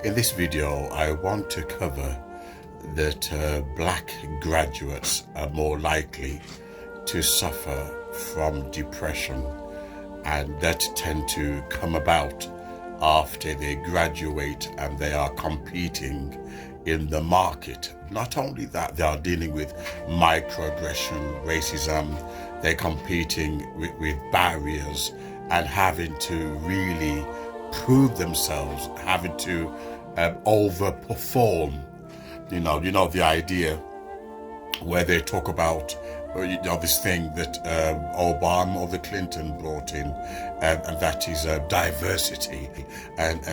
In this video, I want to cover that black graduates are more likely to suffer from depression, and that tend to come about after they graduate and they are competing in the market. Not only that, they are dealing with microaggression, racism, they're competing with barriers and having to really prove themselves, having to overperform. You know the idea where they talk about this thing that Obama or the Clinton brought in, and that is diversity, and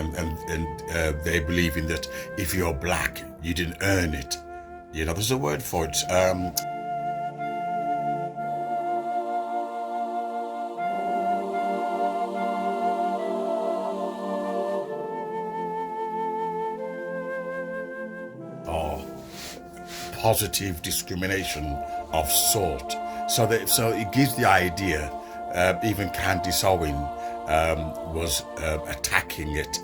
they believe in that if you're black, you didn't earn it. There's a word for it. Positive discrimination of sort. So it gives the idea. Even Candace Owen was attacking it,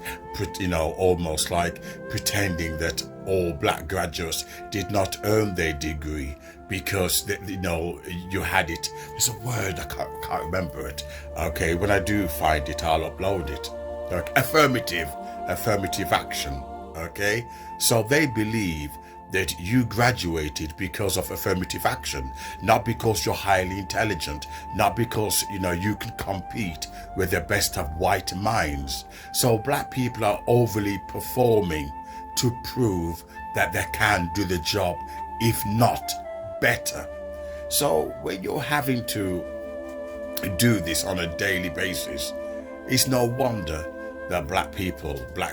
almost like pretending that all black graduates did not earn their degree because you had it. There's a word, I can't remember it. Okay, when I do find it, I'll upload it. Like affirmative action. Okay, so they believe that you graduated because of affirmative action, not because you're highly intelligent, not because you can compete with the best of white minds. So black people are overly performing to prove that they can do the job, if not better. So when you're having to do this on a daily basis, it's no wonder that black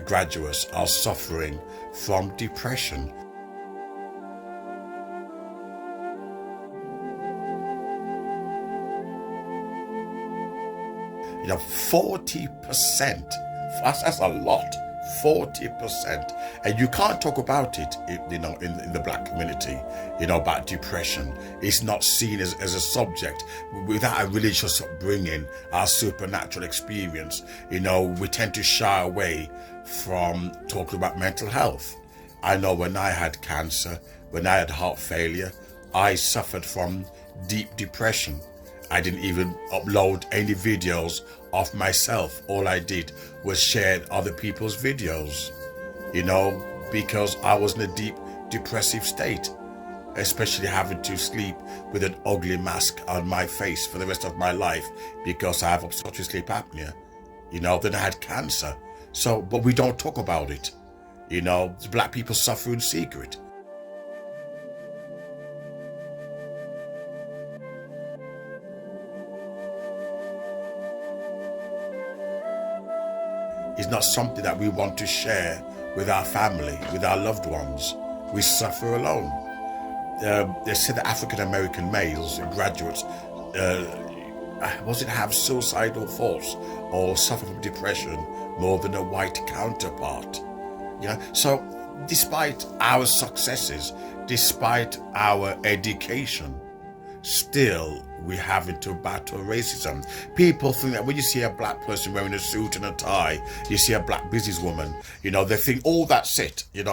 graduates are suffering from depression. 40%. That's a lot. 40%. And you can't talk about it, in the black community, about depression. It's not seen as a subject. Without a religious upbringing, our supernatural experience, we tend to shy away from talking about mental health. I know when I had cancer, when I had heart failure, I suffered from deep depression. I didn't even upload any videos of myself. All I did was share other people's videos, because I was in a deep depressive state, especially having to sleep with an ugly mask on my face for the rest of my life because I have obstructive sleep apnea. Then I had cancer. So, but we don't talk about it. Black people suffer in secret. It's not something that we want to share with our family, with our loved ones. We suffer alone. They say that African American males, graduates, have suicidal thoughts or suffer from depression more than a white counterpart. So despite our successes, despite our education, still we're having to battle racism. People think that when you see a black person wearing a suit and a tie, you see a black businesswoman, they think, oh, that's it. You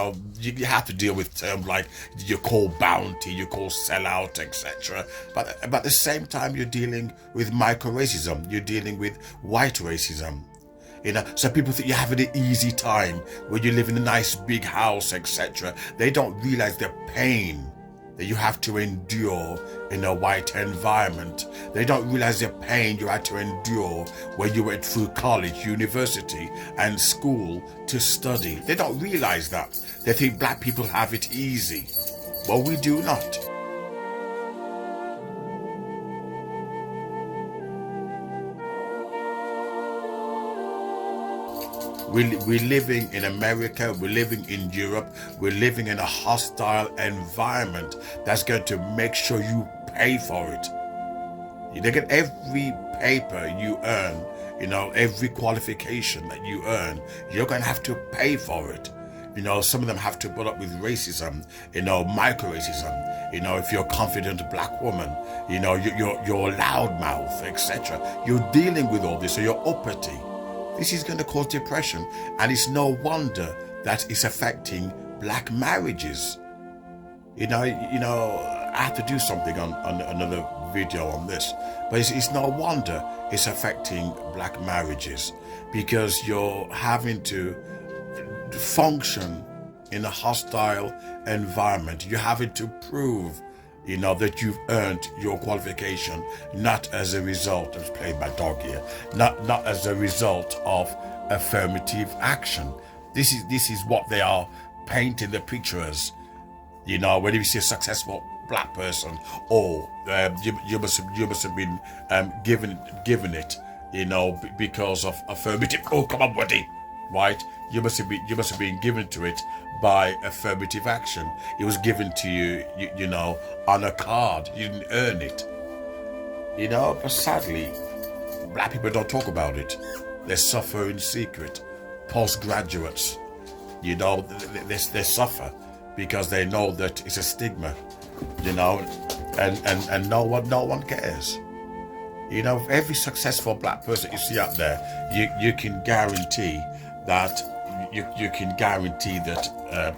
have to deal with terms like you call bounty, you call sellout, etc. But at the same time, you're dealing with micro-racism, you're dealing with white racism. So people think you're having an easy time when you live in a nice big house, etc. They don't realize the pain that you have to endure in a white environment. They don't realize the pain you had to endure when you went through college, university, and school to study. They don't realize that. They think black people have it easy. But we do not. We're living in America, we're living in Europe, we're living in a hostile environment that's going to make sure you pay for it. You get every paper you earn, every qualification that you earn, you're going to have to pay for it. Some of them have to put up with racism, micro-racism. If you're a confident black woman, you're loudmouth, etc. You're dealing with all this, so you're uppity. This is going to cause depression, and it's no wonder that is affecting black marriages. I have to do something on another video on this, but it's no wonder it's affecting black marriages, because you're having to function in a hostile environment. You're having to prove, that you've earned your qualification, not as a result of playing my dog here, not as a result of affirmative action. This is what they are painting the picture as. When you see a successful black person, you must have been given it, because of affirmative. Oh, come on, buddy, right? You must have been given to it by affirmative action. It was given to you, on a card. You didn't earn it, But sadly, black people don't talk about it. They suffer in secret. Postgraduates, they suffer because they know that it's a stigma, and no one cares. Every successful black person you see out there, you can guarantee that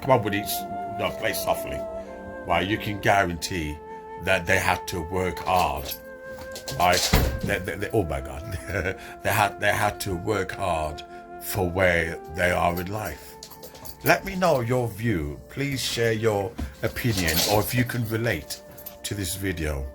come on, buddy, don't play softly. Right? You can guarantee that they had to work hard. Right? Oh my God, they had to work hard for where they are in life. Let me know your view. Please share your opinion, or if you can relate to this video.